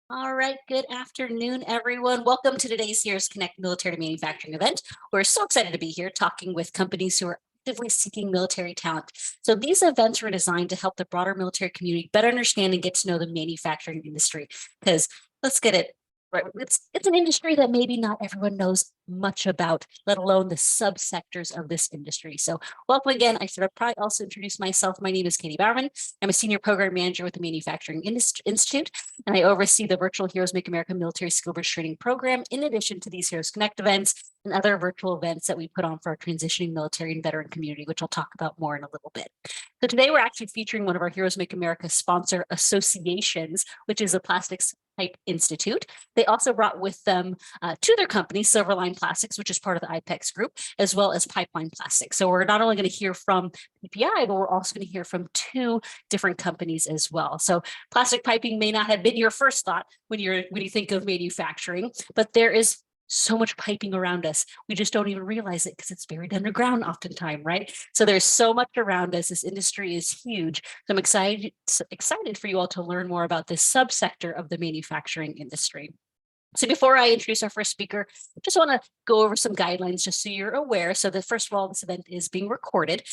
All right, good afternoon, everyone. Welcome to today's Heroes Connect Military to Manufacturing event. We're so excited to be here talking with companies who are actively seeking military talent. So these events were designed to help the broader military community better understand and get to know the manufacturing industry. Because let's get it right, it's an industry that maybe not everyone knows much about, let alone the subsectors of this industry. So welcome again. I should have probably also introduced myself. My name is Katie Bowerman. I'm a senior program manager with the Manufacturing Institute, and I oversee the virtual Heroes Make America Military Skill Bridge Training Program, in addition to these Heroes Connect events and other virtual events that we put on for our transitioning military and veteran community, which I'll talk about more in a little bit. So today we're actually featuring one of our Heroes Make America sponsor associations, which is the Plastics Pipe Institute. They also brought with them to their company, Silverline Plastics, which is part of the IPEX group, as well as Pipeline Plastics. So we're not only going to hear from PPI, but we're also going to hear from two different companies as well. So plastic piping may not have been your first thought when you think of manufacturing, but there is so much piping around us. We just don't even realize it because it's buried underground oftentimes, right? So there's so much around us. This industry is huge. So I'm excited for you all to learn more about this subsector of the manufacturing industry. So before I introduce our first speaker, I just want to go over some guidelines just so you're aware. So that first of all, this event is being recorded.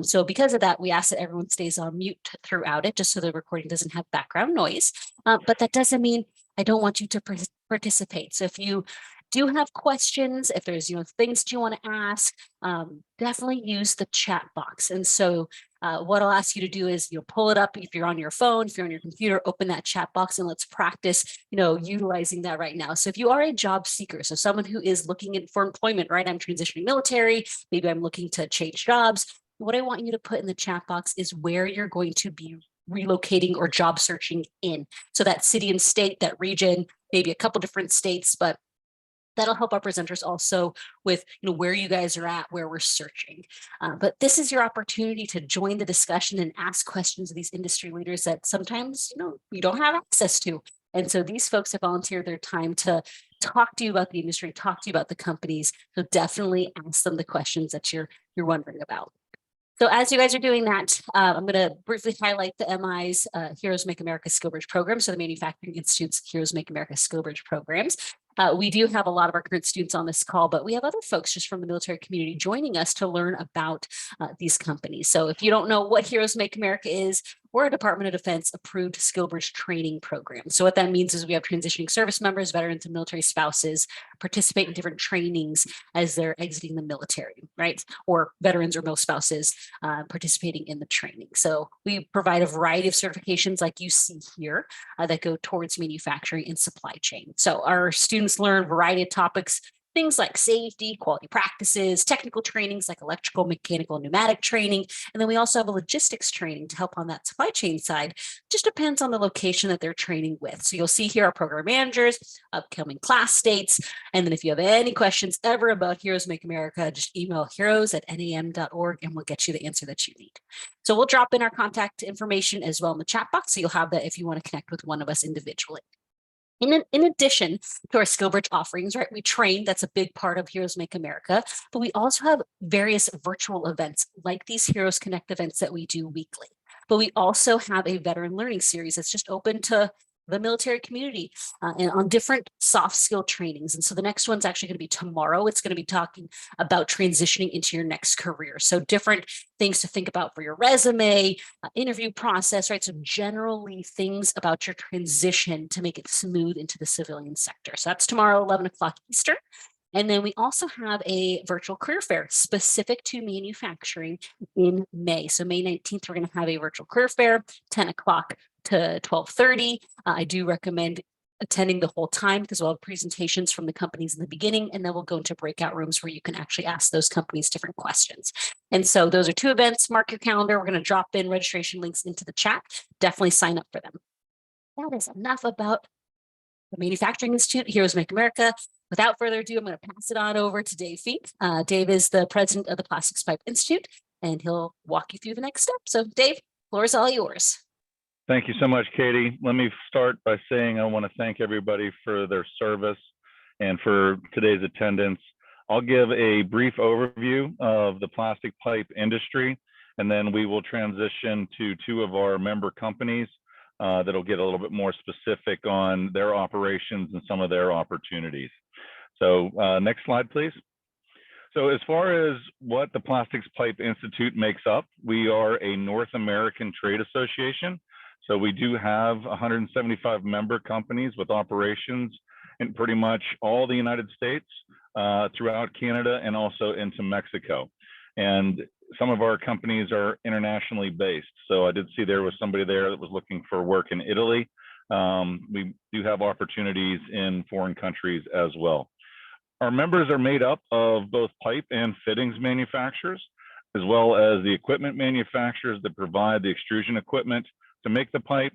So because of that, we ask that everyone stays on mute throughout it, just so the recording doesn't have background noise. But that doesn't mean I don't want you to participate. So if you do have questions, if there's things that you want to ask, definitely use the chat box. And so what I'll ask you to do is pull it up. If you're on your phone, if you're on your computer, open that chat box and let's practice utilizing that right now. So if you are a job seeker, so someone who is looking for employment, right? I'm transitioning military, maybe I'm looking to change jobs. What I want you to put in the chat box is where you're going to be relocating or job searching in. So that city and state, that region, maybe a couple different states, but that'll help our presenters also with where you guys are at, where we're searching. But this is your opportunity to join the discussion and ask questions of these industry leaders that sometimes you don't have access to. And so these folks have volunteered their time to talk to you about the industry, talk to you about the companies. So definitely ask them the questions that you're wondering about. So as you guys are doing that, I'm going to briefly highlight the MI's Heroes Make America Skill Bridge program. So the Manufacturing Institute's Heroes Make America Skill Bridge programs. We do have a lot of our current students on this call, but we have other folks just from the military community joining us to learn about these companies. So if you don't know what Heroes Make America is, we're a Department of Defense approved skill bridge training program. So what that means is we have transitioning service members, veterans, and military spouses participate in different trainings as they're exiting the military, right? Or veterans or mil spouses participating in the training. So we provide a variety of certifications like you see here that go towards manufacturing and supply chain. So our students learn a variety of topics, things like safety, quality practices, technical trainings like electrical, mechanical, pneumatic training. And then we also have a logistics training to help on that supply chain side. Just depends on the location that they're training with. So you'll see here our program managers, upcoming class dates. And then if you have any questions ever about Heroes Make America, just email heroes@nam.org and we'll get you the answer that you need. So we'll drop in our contact information as well in the chat box. So you'll have that if you want to connect with one of us individually. In addition to our SkillBridge offerings, right, we train, that's a big part of Heroes Make America, but we also have various virtual events like these Heroes Connect events that we do weekly. But we also have a veteran learning series that's just open to the military community and on different soft skill trainings. And so the next one's actually going to be tomorrow. It's going to be talking about transitioning into your next career. So different things to think about for your resume, interview process, right? So generally things about your transition to make it smooth into the civilian sector. So that's tomorrow, 11 o'clock Eastern. And then we also have a virtual career fair specific to manufacturing in May. So May 19th, we're going to have a virtual career fair, 10 o'clock to 12:30. I do recommend attending the whole time because we'll have presentations from the companies in the beginning, and then we'll go into breakout rooms where you can actually ask those companies different questions. And so those are two events. Mark your calendar. We're going to drop in registration links into the chat. Definitely sign up for them. That is enough about the Manufacturing Institute, Heroes Make America. Without further ado, I'm going to pass it on over to Dave Feet. Dave is the president of the Plastics Pipe Institute, and he'll walk you through the next step. So Dave, floor is all yours. Thank you so much, Katie. Let me start by saying I want to thank everybody for their service and for today's attendance. I'll give a brief overview of the plastic pipe industry, and then we will transition to two of our member companies, that'll get a little bit more specific on their operations and some of their opportunities. So next slide, please. So as far as what the Plastics Pipe Institute makes up, we are a North American trade association. So we do have 175 member companies with operations in pretty much all the United States, throughout Canada, and also into Mexico. And some of our companies are internationally based. So I did see there was somebody there that was looking for work in Italy. We do have opportunities in foreign countries as well. Our members are made up of both pipe and fittings manufacturers, as well as the equipment manufacturers that provide the extrusion equipment to make the pipe,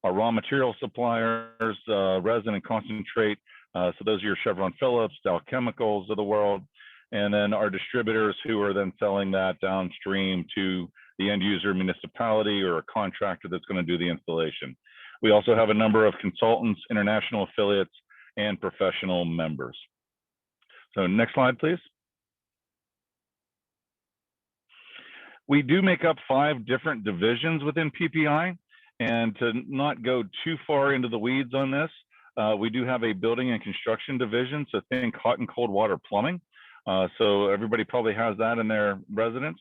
our raw material suppliers, resin and concentrate. So those are your Chevron Phillips, Dow Chemicals of the world, and then our distributors who are then selling that downstream to the end user municipality or a contractor that's going to do the installation. We also have a number of consultants, international affiliates, and professional members. So next slide, please. We do make up 5 different divisions within PPI, and to not go too far into the weeds on this, we do have a building and construction division, so think hot and cold water plumbing. So everybody probably has that in their residence.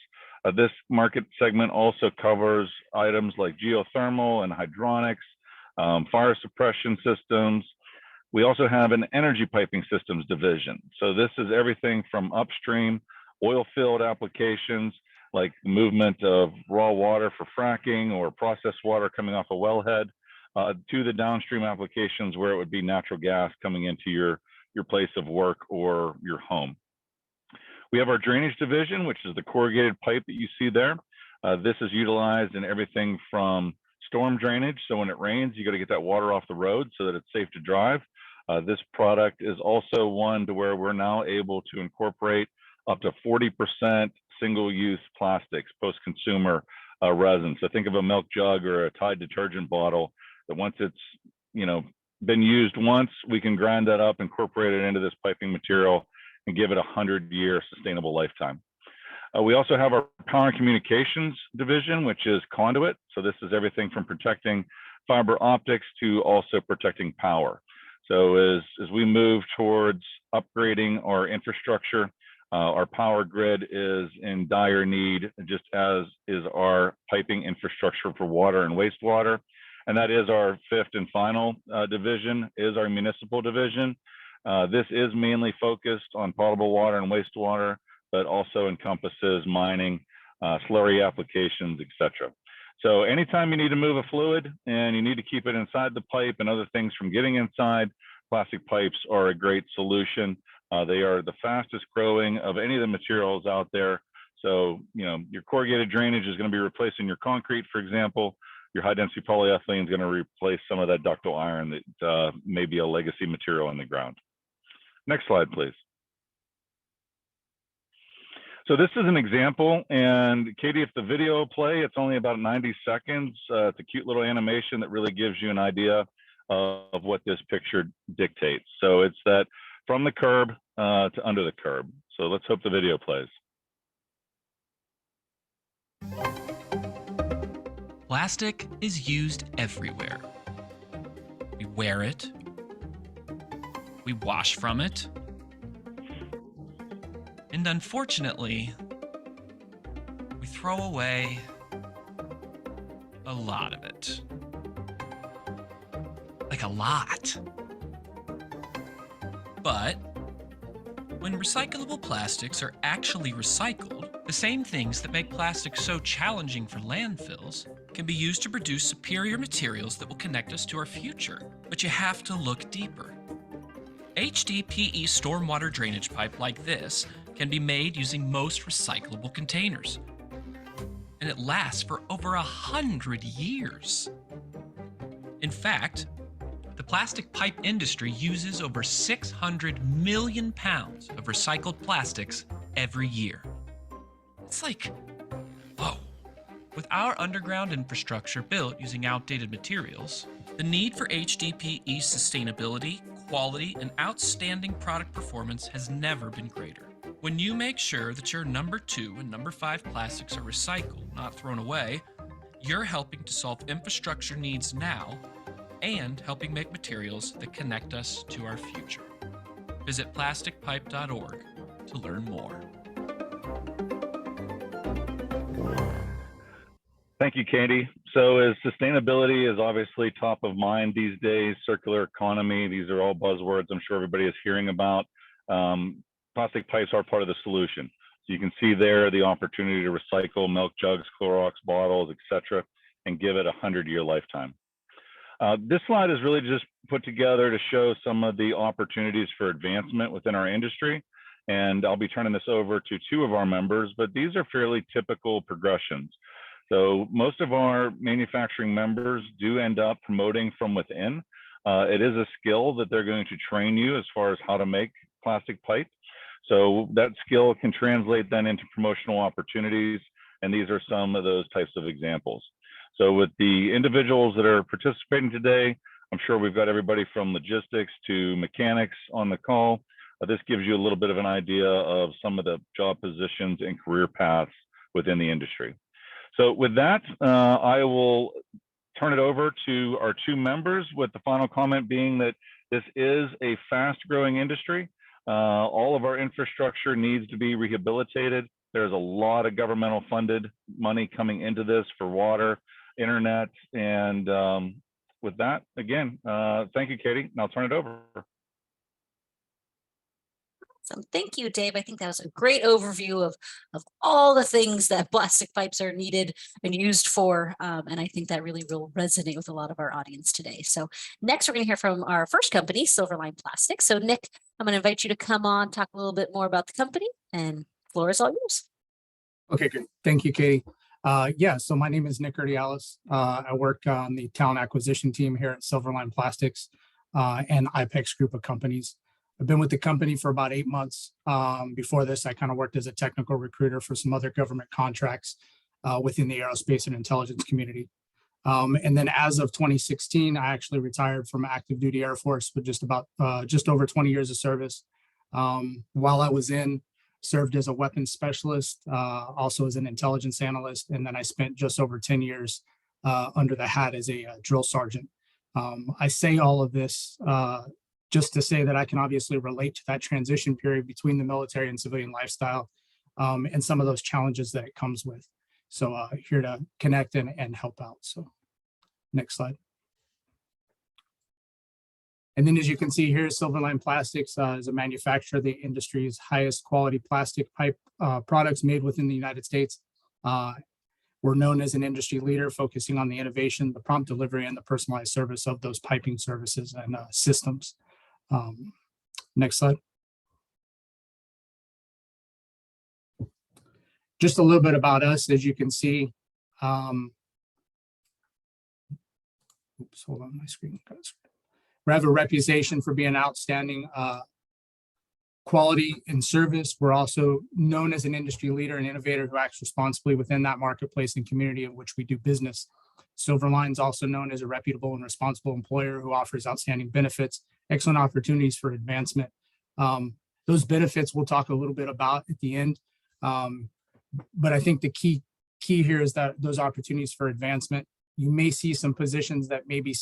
This market segment also covers items like geothermal and hydronics, fire suppression systems. We also have an energy piping systems division. So this is everything from upstream oil field applications, like movement of raw water for fracking or processed water coming off a wellhead, to the downstream applications where it would be natural gas coming into your place of work or your home. We have our drainage division, which is the corrugated pipe that you see there. This is utilized in everything from storm drainage. So when it rains, you got to get that water off the road so that it's safe to drive. This product is also one to where we're now able to incorporate up to 40% single-use plastics, post-consumer resin. So think of a milk jug or a Tide detergent bottle that once it's been used once, we can grind that up, incorporate it into this piping material, and give it a 100-year sustainable lifetime. We also have our power and communications division, which is conduit. So this is everything from protecting fiber optics to also protecting power. So as we move towards upgrading our infrastructure, our power grid is in dire need, just as is our piping infrastructure for water and wastewater. And that is our 5th and final division, is our municipal division. This is mainly focused on potable water and wastewater, but also encompasses mining, slurry applications, etc. So anytime you need to move a fluid and you need to keep it inside the pipe and other things from getting inside, plastic pipes are a great solution. They are the fastest growing of any of the materials out there. So, your corrugated drainage is going to be replacing your concrete, for example. Your high density polyethylene is going to replace some of that ductile iron that may be a legacy material in the ground. Next slide, please. So this is an example, and Katie, if the video will play, it's only about 90 seconds. It's a cute little animation that really gives you an idea of what this picture dictates. So it's that from the curb to under the curb. So let's hope the video plays. Plastic is used everywhere. We wear it. We wash from it. And unfortunately, we throw away a lot of it. Like a lot. But when recyclable plastics are actually recycled, the same things that make plastic so challenging for landfills can be used to produce superior materials that will connect us to our future. But you have to look deeper. HDPE stormwater drainage pipe like this can be made using most recyclable containers. And it lasts for over 100 years. In fact, the plastic pipe industry uses over 600 million pounds of recycled plastics every year. It's like, whoa. With our underground infrastructure built using outdated materials, the need for HDPE sustainability, quality, and outstanding product performance has never been greater. When you make sure that your number 2 and number 5 plastics are recycled, not thrown away, You're helping to solve infrastructure needs now and helping make materials that connect us to our future. Visit plasticpipe.org to learn more. Thank you, Katie. So as sustainability is obviously top of mind these days, circular economy, these are all buzzwords I'm sure everybody is hearing about. Plastic pipes are part of the solution. So you can see there the opportunity to recycle milk jugs, Clorox bottles, etc., and give it a 100-year lifetime. This slide is really just put together to show some of the opportunities for advancement within our industry. And I'll be turning this over to two of our members, but these are fairly typical progressions. So most of our manufacturing members do end up promoting from within. It is a skill that they're going to train you as far as how to make plastic pipe. So that skill can translate then into promotional opportunities. And these are some of those types of examples. So with the individuals that are participating today, I'm sure we've got everybody from logistics to mechanics on the call. This gives you a little bit of an idea of some of the job positions and career paths within the industry. So with that, I will turn it over to our two members, with the final comment being that this is a fast-growing industry. All of our infrastructure needs to be rehabilitated. There's a lot of governmental funded money coming into this for water, internet, and with that, again, thank you, Katie, and I'll turn it over. Awesome. Thank you, Dave. I think that was a great overview of all the things that plastic pipes are needed and used for. And I think that really will resonate with a lot of our audience today. So next, we're going to hear from our first company, Silverline Plastics. So Nick, I'm going to invite you to come on, talk a little bit more about the company, and floor is all yours. Okay, great. Thank you, Katie. Yeah, so my name is Nick Urdialis. I work on the talent acquisition team here at Silverline Plastics and IPEX group of companies. I've been with the company for about 8 months. Before this, I kind of worked as a technical recruiter for some other government contracts within the aerospace and intelligence community. And then as of 2016, I actually retired from active duty Air Force with just over 20 years of service. While I was in, served as a weapons specialist, also as an intelligence analyst, and then I spent just over 10 years under the hat as a drill sergeant. I say all of this just to say that I can obviously relate to that transition period between the military and civilian lifestyle and some of those challenges that it comes with. So here to connect and help out. So next slide. And then as you can see here, Silverline Plastics is a manufacturer of the industry's highest quality plastic pipe products made within the United States. We're known as an industry leader focusing on the innovation, the prompt delivery, and the personalized service of those piping services and systems. Next slide. Just a little bit about us, as you can see. Oops, hold on, my screen. We have a reputation for being outstanding quality and service. We're also known as an industry leader and innovator who acts responsibly within that marketplace and community in which we do business. Silverline is also known as a reputable and responsible employer who offers outstanding benefits, excellent opportunities for advancement. Those benefits we'll talk a little bit about at the end. But I think the key here is that those opportunities for advancement, you may see some positions that maybe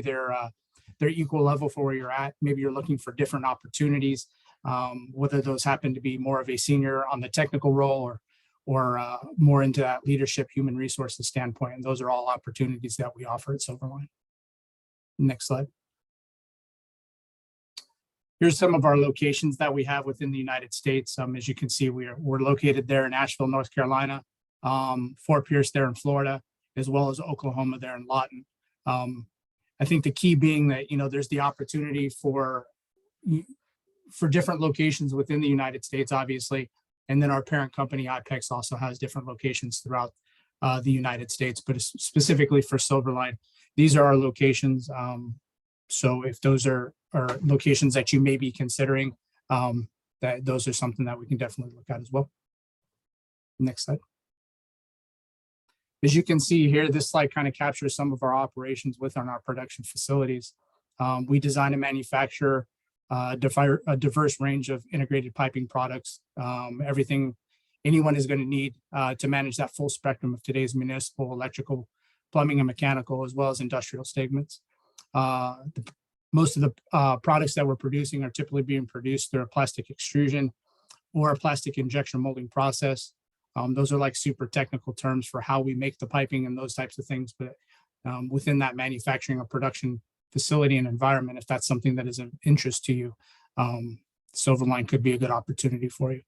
they're equal level for where you're at. Maybe you're looking for different opportunities, whether those happen to be more of a senior on the technical role or more into that leadership, human resources standpoint. And those are all opportunities that we offer at Silverline. Next slide. Here's some of our locations that we have within the United States. As you can see, we're located there in Asheville, North Carolina, Fort Pierce there in Florida, as well as Oklahoma there in Lawton. I think the key being that, there's the opportunity for different locations within the United States, obviously. And then our parent company, IPEX, also has different locations throughout the United States, but specifically for Silverline, these are our locations. So if those are locations that you may be considering, that those are something that we can definitely look at as well. Next slide. As you can see here, this slide kind of captures some of our operations within our production facilities. We design and manufacture a diverse range of integrated piping products, everything anyone is going to need to manage that full spectrum of today's municipal, electrical, plumbing, and mechanical, as well as industrial segments. Most of the products that we're producing are typically being produced through a plastic extrusion or a plastic injection molding process. Those are like super technical terms for how we make the piping and those types of things. But within that manufacturing or production facility and environment, if that's something that is of interest to you, Silverline could be a good opportunity for you.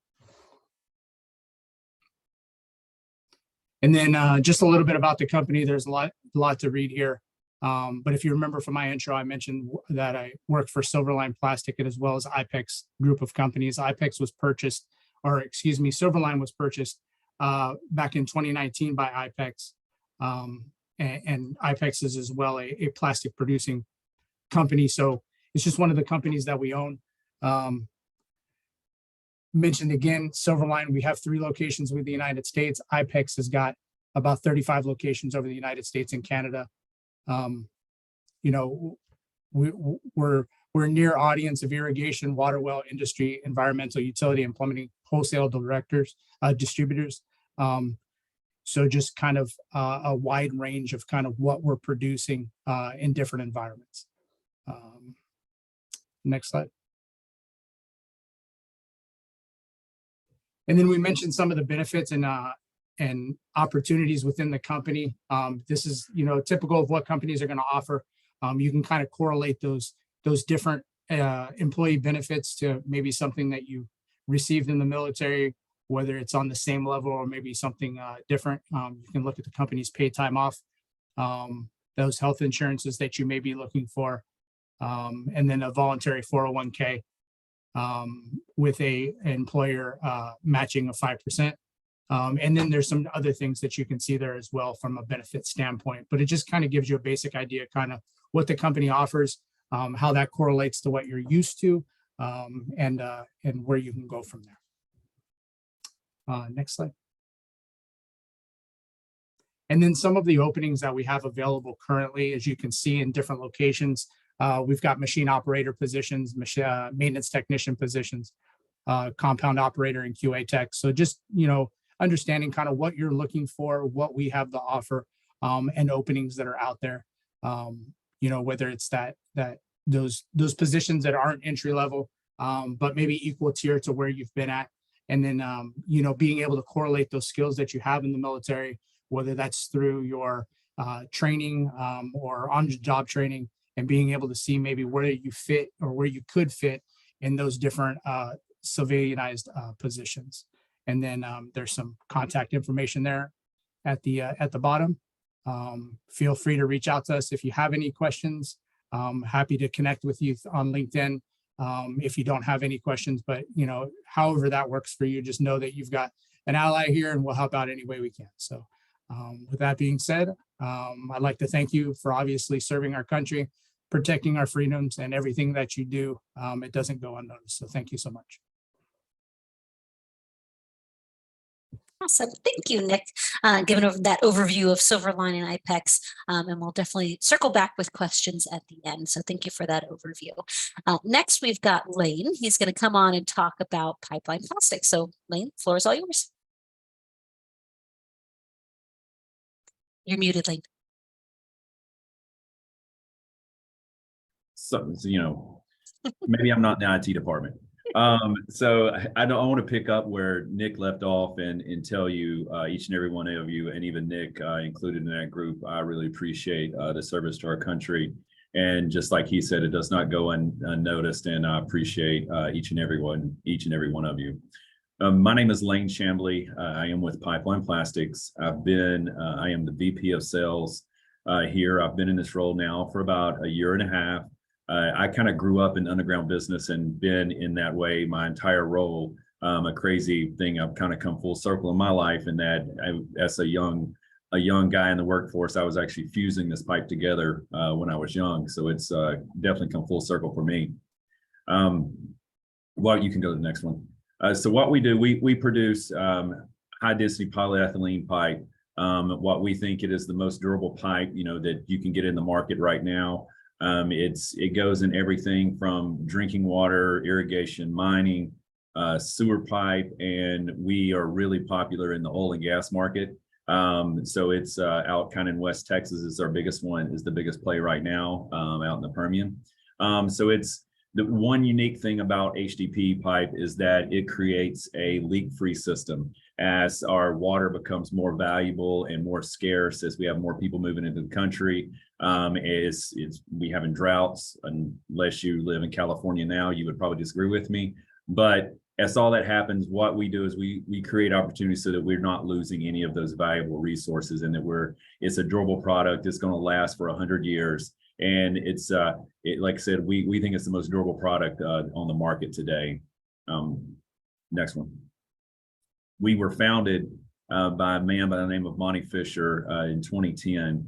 And then just a little bit about the company. There's a lot to read here. But if you remember from my intro, I mentioned that I work for Silverline Plastic as well as IPEX group of companies. IPEX was purchased, or excuse me, Silverline was purchased back in 2019 by IPEX. And IPEX is as well a plastic producing company. So it's just one of the companies that we own. Mentioned again, Silverline, we have 3 locations with the United States. IPEX has got about 35 locations over the United States and Canada. You know, we're a near audience of irrigation, water well industry, environmental, utility, and plumbing wholesale distributors. So just kind of a wide range of kind of what we're producing in different environments. Next slide. And then we mentioned some of the benefits and opportunities within the company. This is, you know, typical of what companies are going to offer. You can kind of correlate those different employee benefits to maybe something that you received in the military, whether it's on the same level or maybe something different. You can look at the company's paid time off, those health insurances that you may be looking for, and then a voluntary 401k with a employer matching of 5%. And then there's some other things that you can see there as well from a benefit standpoint, but it just kind of gives you a basic idea kind of what the company offers, how that correlates to what you're used to, and where you can go from there. Next slide. And then some of the openings that we have available currently, as you can see in different locations, we've got machine operator positions, maintenance technician positions, compound operator and QA tech. So just, you know, understanding kind of what you're looking for, what we have to offer, and openings that are out there. You know, whether it's those positions that aren't entry level, but maybe equal tier to where you've been at. And then, you know, being able to correlate those skills that you have in the military, whether that's through your training or on-the-job training, and being able to see maybe where you fit or where you could fit in those different civilianized positions. And then there's some contact information there at the bottom. Feel free to reach out to us if you have any questions. Happy to connect with you on LinkedIn if you don't have any questions, but you know, however that works for you, just know that you've got an ally here and we'll help out any way we can. So with that being said, I'd like to thank you for obviously serving our country, protecting our freedoms, and everything that you do. It doesn't go unnoticed. So thank you so much. Awesome. Thank you, Nick, giving that overview of Silverline and IPEX, and we'll definitely circle back with questions at the end. So thank you for that overview. Next, we've got Lane. He's going to come on and talk about pipeline plastics. So Lane, floor is all yours. You're muted, Lane. So, you know, maybe I'm not in the IT department. So I want to pick up where Nick left off and tell you, each and every one of you, and even Nick included in that group, I really appreciate the service to our country. And just like he said, it does not go unnoticed, and I appreciate each and every one of you. My name is Lane Chambly. I am with Pipeline Plastics. I am the VP of Sales here. I've been in this role now for about a year and a half. I kind of grew up in underground business and been in that way my entire role. A crazy thing, I've kind of come full circle in my life, in that as a young guy in the workforce, I was actually fusing this pipe together when I was young. So it's definitely come full circle for me. Well, you can go to the next one. So what we do, we produce high density polyethylene pipe. What we think it is the most durable pipe, you know, that you can get in the market right now. It goes in everything from drinking water, irrigation, mining, sewer pipe, and we are really popular in the oil and gas market. So it's out kind of in West Texas is our biggest one, is the biggest play right now, out in the Permian. So it's the one unique thing about HDPE pipe is that it creates a leak-free system. As our water becomes more valuable and more scarce, as we have more people moving into the country, we having droughts. Unless you live in California now, you would probably disagree with me. But as all that happens, what we do is we create opportunities so that we're not losing any of those valuable resources, and that it's a durable product. It's going to last for 100 years. And it's like I said, we think it's the most durable product on the market today. Next one. We were founded by a man by the name of Monty Fisher in 2010.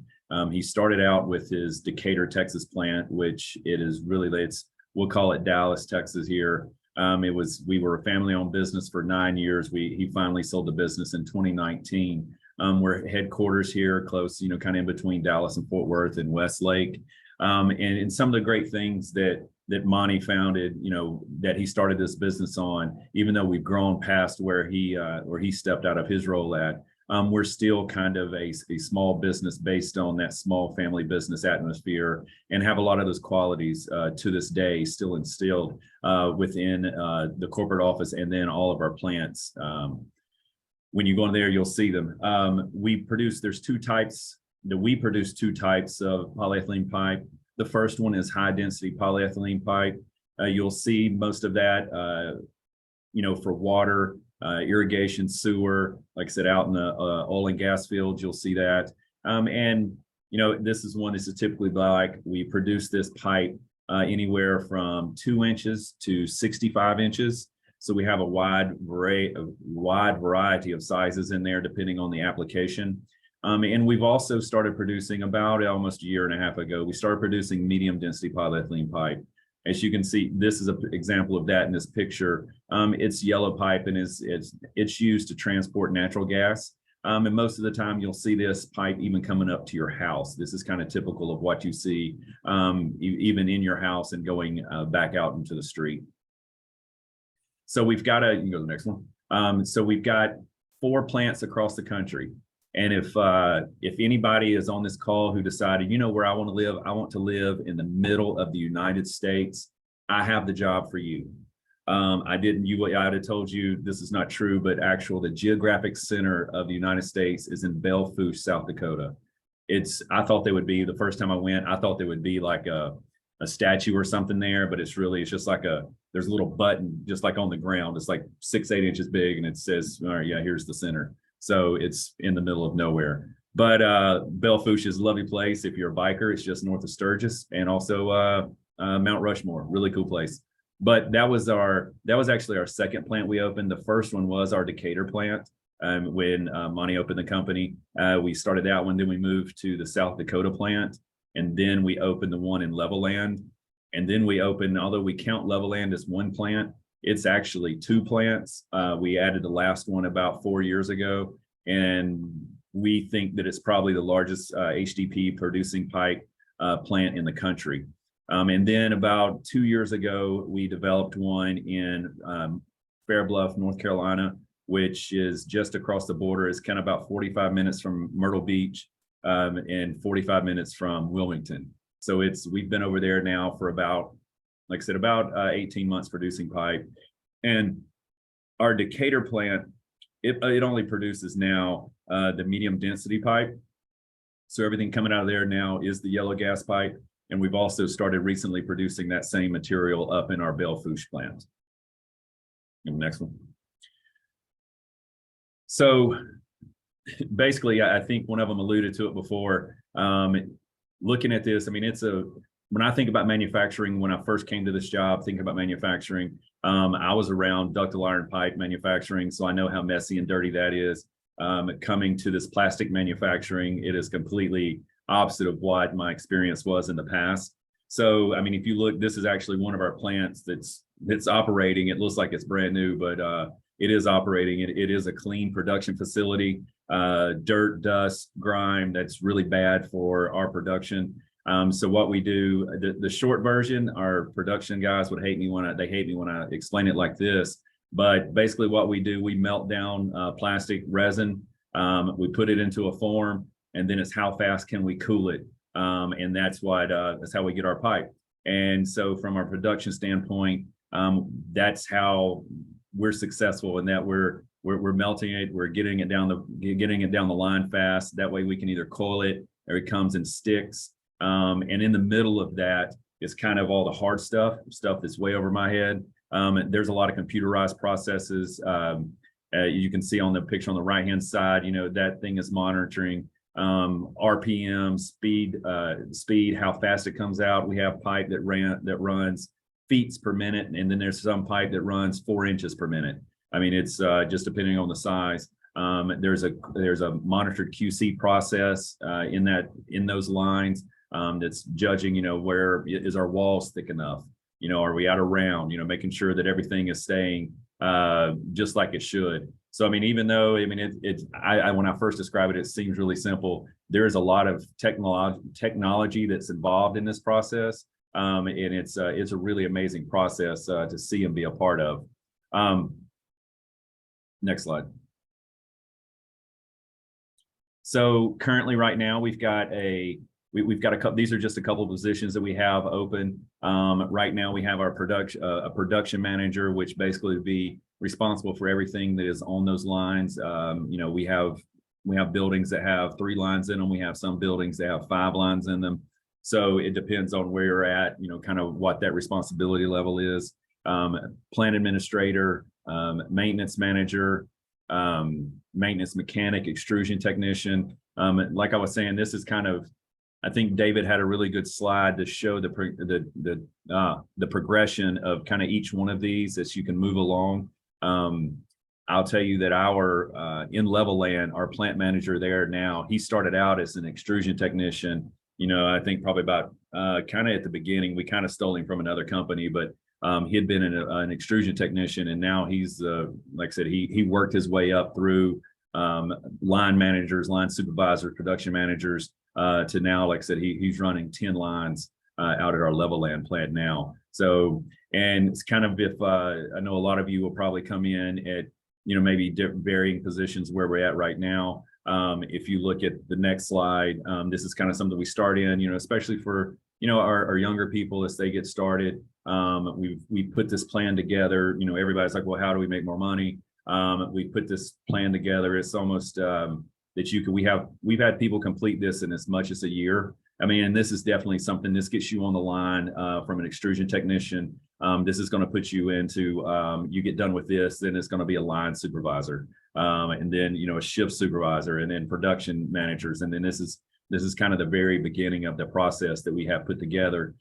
He started out with his Decatur, Texas plant, which we'll call it Dallas, Texas here. We were a family-owned business for 9 years. He finally sold the business in 2019. We're headquarters here, close, kind of in between Dallas and Fort Worth and Westlake. And some of the great things that Monty founded, that he started this business on, even though we've grown past where he stepped out of his role at, we're still kind of a small business based on that small family business atmosphere, and have a lot of those qualities to this day still instilled within the corporate office and then all of our plants. When you go in there, you'll see them. There's two types. We produce two types of polyethylene pipe. The first one is high density polyethylene pipe. You'll see most of that, for water, irrigation, sewer, like I said, out in the oil and gas fields, you'll see that. This is one that's typically black. We produce this pipe anywhere from 2 inches to 65 inches. So we have a wide variety of sizes in there, depending on the application. And we've also started producing about almost a year and a half ago, we started producing medium density polyethylene pipe. As you can see, this is an example of that in this picture. It's yellow pipe, and it's used to transport natural gas. And most of the time you'll see this pipe even coming up to your house. This is kind of typical of what you see even in your house and going back out into the street. So you can go to the next one. So we've got 4 plants across the country. And if anybody is on this call who decided, where I want to live, I want to live in the middle of the United States, I have the job for you. I'd have told you this is not true, but the geographic center of the United States is in Belle Fourche, South Dakota. I thought they would be, the first time I went, I thought they would be like a statue or something there, but it's just like there's a little button just like on the ground. It's like 6-8 inches big, and it says, all right, yeah, here's the center. So it's in the middle of nowhere. But Belle Fourche is a lovely place. If you're a biker, it's just north of Sturgis, and also Mount Rushmore, really cool place. But that was actually our second plant we opened. The first one was our Decatur plant. When Monty opened the company, we started that one. Then we moved to the South Dakota plant, and then we opened the one in Levelland. And then we opened, although we count Levelland as one plant, it's actually 2 plants. We added the last one about 4 years ago, and we think that it's probably the largest HDPE producing pipe plant in the country. And then about 2 years ago, we developed one in Fair Bluff, North Carolina, which is just across the border. It's kind of about 45 minutes from Myrtle Beach and 45 minutes from Wilmington. So we've been over there now for about 18 months producing pipe. And our Decatur plant, it only produces now the medium density pipe. So everything coming out of there now is the yellow gas pipe. And we've also started recently producing that same material up in our Belle Fourche plant. And the next one. So basically, I think one of them alluded to it before. Looking at this, when I think about manufacturing, when I first came to this job, thinking about manufacturing, I was around ductile iron pipe manufacturing, so I know how messy and dirty that is. Coming to this plastic manufacturing, it is completely opposite of what my experience was in the past. So, if you look, this is actually one of our plants that's operating. It looks like it's brand new, but it is operating. It is a clean production facility. Dirt, dust, grime, that's really bad for our production. So what we do, the short version, our production guys would hate me when I explain it like this. But basically what we do, we melt down plastic resin, we put it into a form, and then it's how fast can we cool it? And that's how we get our pipe. And so from our production standpoint, that's how we're successful in that we're melting it, we're getting it down the line fast. That way we can either coil it or it comes in sticks. And in the middle of that is kind of all the hard stuff that's way over my head. There's a lot of computerized processes. You can see on the picture on the right-hand side, that thing is monitoring RPM, speed, how fast it comes out. We have pipe that runs feet per minute, and then there's some pipe that runs 4 inches per minute. I mean, it's just depending on the size. There's a monitored QC process in those lines that's judging, where is our walls thick enough? Are we out of round? Making sure that everything is staying just like it should. So, I mean, even though, when I first describe it, it seems really simple. There is a lot of technology that's involved in this process. And it's a really amazing process to see and be a part of. Next slide. So currently right now we've got a couple, these are just a couple of positions that we have open. Right now we have our production manager, which basically would be responsible for everything that is on those lines. We have buildings that have 3 lines in them. We have some buildings that have 5 lines in them. So it depends on where you're at, kind of what that responsibility level is. Plant administrator, maintenance manager, maintenance mechanic, extrusion technician. Like I was saying, this is kind of, I think David had a really good slide to show the progression of kind of each one of these as you can move along. I'll tell you that our in Level Land, our plant manager there now, he started out as an extrusion technician. I think probably about kind of at the beginning, we kind of stole him from another company, but he had been an extrusion technician, and now he's like I said, he worked his way up through line managers, line supervisors, production managers, to now, like I said, he's running 10 lines out at our Level Land plant now. So, and it's kind of, if I know a lot of you will probably come in at maybe varying positions where we're at right now. If you look at the next slide, this is kind of something we start in, especially for our younger people as they get started. We put this plan together. Everybody's like, well, how do we make more money? We put this plan together. It's almost that we've had people complete this in as much as a year. I mean, and this is definitely something, this gets you on the line from an extrusion technician. This is going to put you into, you get done with this, then it's going to be a line supervisor, and then, a shift supervisor, and then production managers. And then this is kind of the very beginning of the process that we have put together.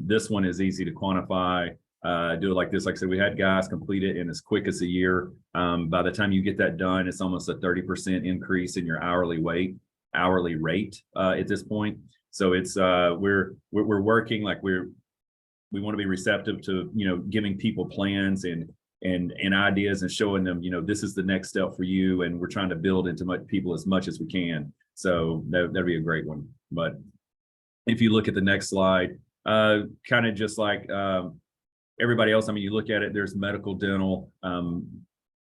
This one is easy to quantify. Do it like this. Like I said, we had guys complete it in as quick as a year. By the time you get that done, it's almost a 30% increase in your hourly rate at this point. So it's we're working like we want to be receptive to giving people plans and ideas and showing them this is the next step for you, and we're trying to build into people as much as we can. So that'd be a great one. But if you look at the next slide, kind of just like everybody else, I mean, you look at it, there's medical, dental,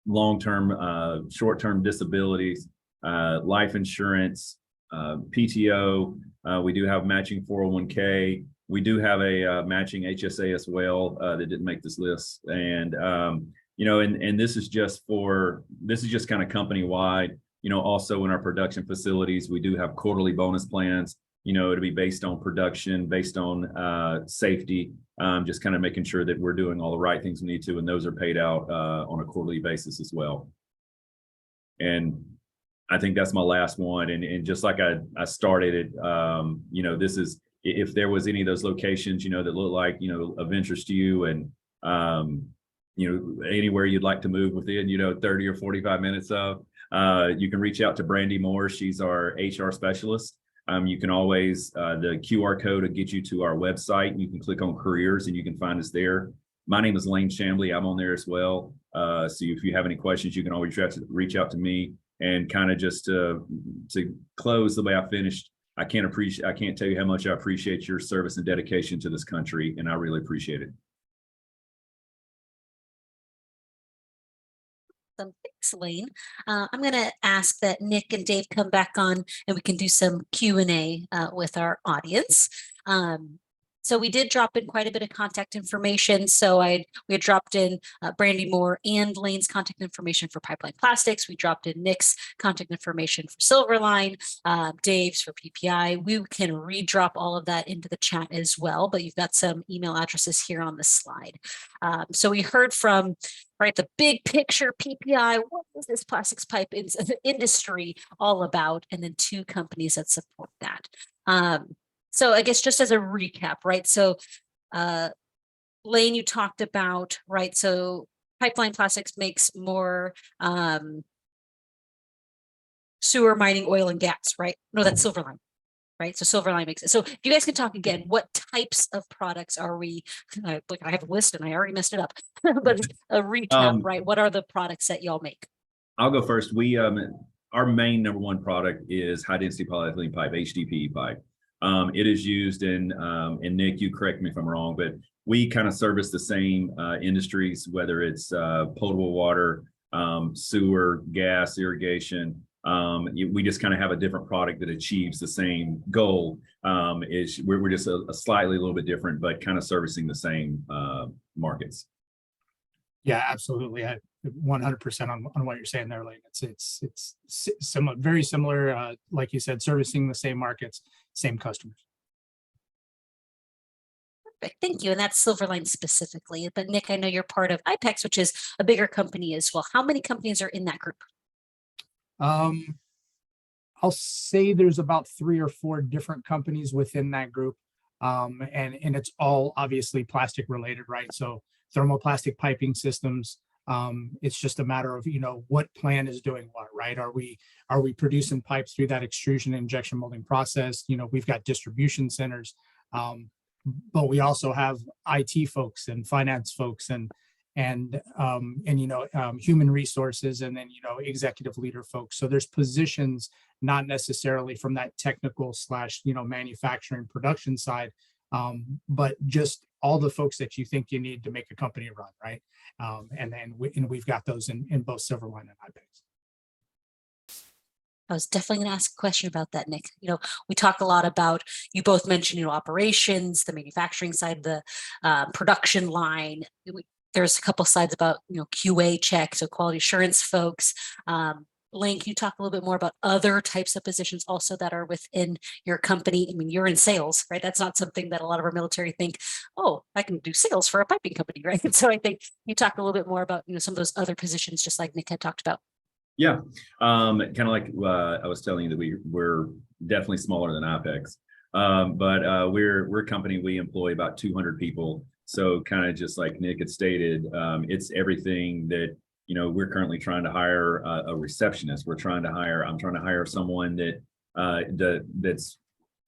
long-term, short-term disabilities, life insurance, PTO. We do have matching 401k. We do have a matching HSA as well that didn't make this list. And, and this is just kind of company-wide. Also in our production facilities, we do have quarterly bonus plans, to be based on production, based on safety, just kind of making sure that we're doing all the right things we need to, and those are paid out on a quarterly basis as well. And I think that's my last one. And just like I started it, this is, if there was any of those locations, that look like, of interest to you, and, anywhere you'd like to move within, 30 or 45 minutes of, you can reach out to Brandy Moore. She's our HR specialist. You can always, the QR code will get you to our website. You can click on careers and you can find us there. My name is Lane Chambly. I'm on there as well. So if you have any questions, you can always reach out to me. And kind of just to close the way I finished, I can't tell you how much I appreciate your service and dedication to this country, and I really appreciate it. Thanks, Elaine. I'm going to ask that Nick and Dave come back on and we can do some Q&A with our audience. So we did drop in quite a bit of contact information. So we had dropped in Brandy Moore and Lane's contact information for Pipeline Plastics. We dropped in Nick's contact information for Silverline, Dave's for PPI. We can redrop all of that into the chat as well, but you've got some email addresses here on the slide. So we heard from the big picture PPI, what is this plastics pipe industry all about? And then 2 companies that support that. So I guess just as a recap, right? So Lane, you talked about, right? So Pipeline Plastics makes more sewer mining, oil and gas, right? No, that's Silverline, right? So Silverline makes it. So if you guys can talk again, what types of products are we, look, I have a list and I already messed it up, but a recap, right? What are the products that y'all make? I'll go first. We, our main #1 product is high density polyethylene pipe, HDPE pipe. It is used in, and Nick, you correct me if I'm wrong, but we kind of service the same industries, whether it's potable water, sewer, gas, irrigation. We just kind of have a different product that achieves the same goal. We're just a slightly a little bit different, but kind of servicing the same markets. Yeah, absolutely. 100% on what you're saying there, Lane. It's similar, very similar. Like you said, servicing the same markets, same customers. Perfect, thank you. And that's Silverline specifically. But Nick, I know you're part of IPEX, which is a bigger company as well. How many companies are in that group? I'll say there's about 3 or 4 different companies within that group. And it's all obviously plastic related, right? So thermoplastic piping systems. It's just a matter of, what plant is doing what, right? Are we producing pipes through that extrusion and injection molding process? We've got distribution centers, but we also have IT folks and finance folks and human resources, and then, executive leader folks. So there's positions, not necessarily from that technical / manufacturing production side, but just all the folks that you think you need to make a company run, right? And then we've got those in both Silverline and IPEX. I was definitely going to ask a question about that, Nick. We talk a lot about, you both mentioned, operations, the manufacturing side, the production line. There's a couple slides about, QA checks, so quality assurance folks. Lane, can you talk a little bit more about other types of positions also that are within your company? I mean, you're in sales, right? That's not something that a lot of our military think, oh, I can do sales for a piping company, right? And so I think you talk a little bit more about, some of those other positions, just like Nick had talked about. Yeah, kind of like I was telling you that we're definitely smaller than IPEX, but we're a company, we employ about 200 people. So kind of just like Nick had stated, it's everything that, we're currently trying to hire a receptionist. I'm trying to hire someone that's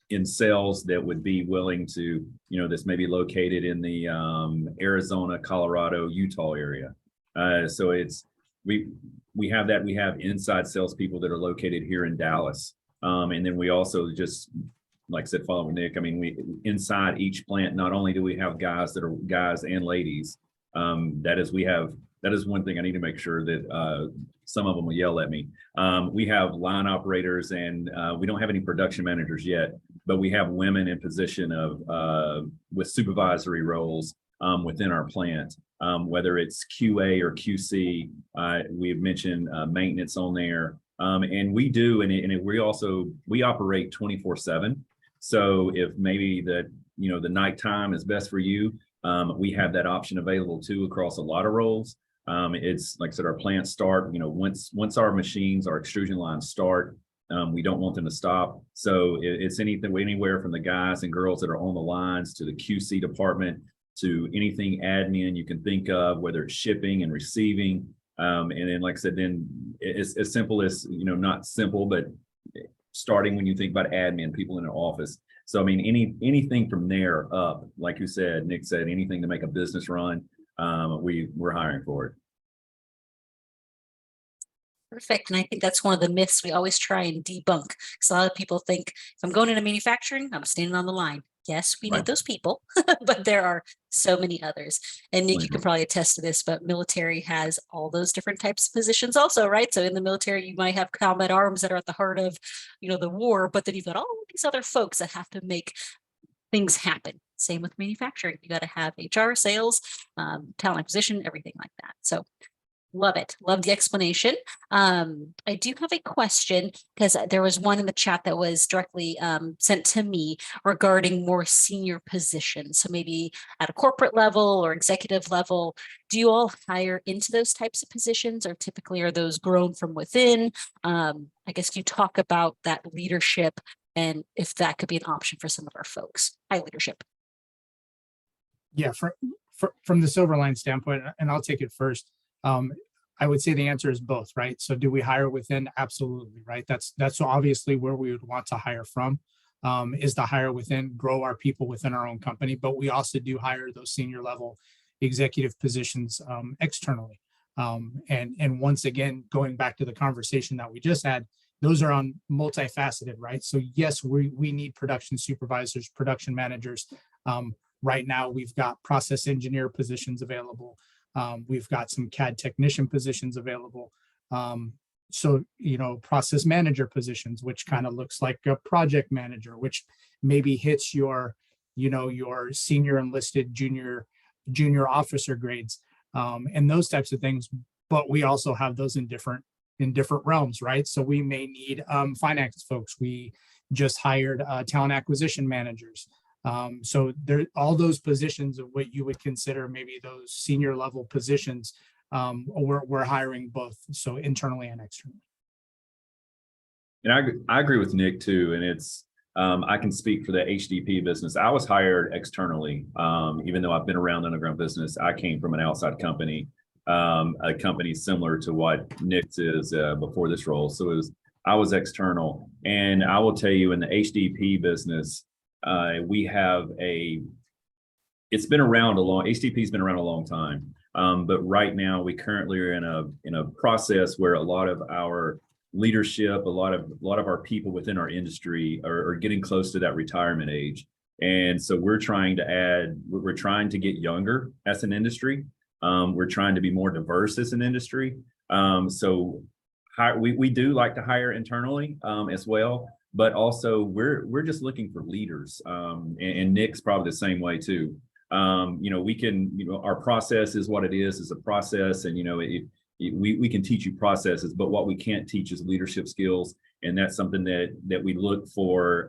in sales that would be willing to, that's maybe located in the Arizona, Colorado, Utah area. So we have that. We have inside salespeople that are located here in Dallas. And then we also just, like I said, following Nick, I mean, we inside each plant, not only do we have guys that are guys and ladies, that is one thing I need to make sure that some of them will yell at me. We have line operators, and we don't have any production managers yet, but we have women in position of with supervisory roles within our plant, whether it's QA or QC. We've mentioned maintenance on there, and we do, and we operate 24/7. So if maybe the nighttime is best for you, we have that option available too across a lot of roles. It's like I said, our plants start, once our machines, our extrusion lines start, we don't want them to stop. So it's anywhere from the guys and girls that are on the lines to the QC department to anything admin you can think of, whether it's shipping and receiving. And then, like I said, then it's as simple as, not simple, but starting when you think about admin, people in an office. So, I mean, anything from there up, like you said, Nick said, anything to make a business run, we're hiring for it. Perfect. And I think that's one of the myths we always try and debunk, because a lot of people think if I'm going into manufacturing, I'm standing on the line. yes, we Right. need those people, but there are so many others. And Nick, you Plenty. can probably attest to this, but military has all those different types of positions also, right? So in the military, you might have combat arms that are at the heart of, the war, but then you've got all these other folks that have to make things happen. Same with manufacturing. You got to have HR, sales, talent acquisition, everything like that. So love it. Love the explanation. I do have a question because there was one in the chat that was directly sent to me regarding more senior positions. So maybe at a corporate level or executive level, do you all hire into those types of positions, or typically are those grown from within? I guess you talk about that leadership and if that could be an option for some of our folks. High leadership. Yeah, from the Silverline standpoint, and I'll take it first. I would say the answer is both, right? So do we hire within? Absolutely, right? That's obviously where we would want to hire from, is to hire within, grow our people within our own company. But we also do hire those senior level executive positions externally. And once again, going back to the conversation that we just had, those are on multifaceted, right? So yes, we need production supervisors, production managers. Right now, we've got process engineer positions available. We've got some CAD technician positions available. So, process manager positions, which kind of looks like a project manager, which maybe hits your senior enlisted junior officer grades, and those types of things. But we also have those in different realms, right? So we may need finance folks. We just hired talent acquisition managers. So there, all those positions of what you would consider maybe those senior level positions, we're hiring both, so internally and externally. And I agree with Nick too. And it's, I can speak for the HDP business. I was hired externally. Even though I've been around the underground business, I came from an outside company, a company similar to what Nick's is before this role. So I was external. And I will tell you, in the HDP business, we have it's been around HDP's been around a long time. But right now we currently are in a process where a lot of our leadership, a lot of our people within our industry are getting close to that retirement age. And so we're trying to get younger as an industry. We're trying to be more diverse as an industry. So we do like to hire internally as well. But also we're just looking for leaders, and Nick's probably the same way too. We can, our process is what it is a process, and we can teach you processes, but what we can't teach is leadership skills, and that's something that we look for.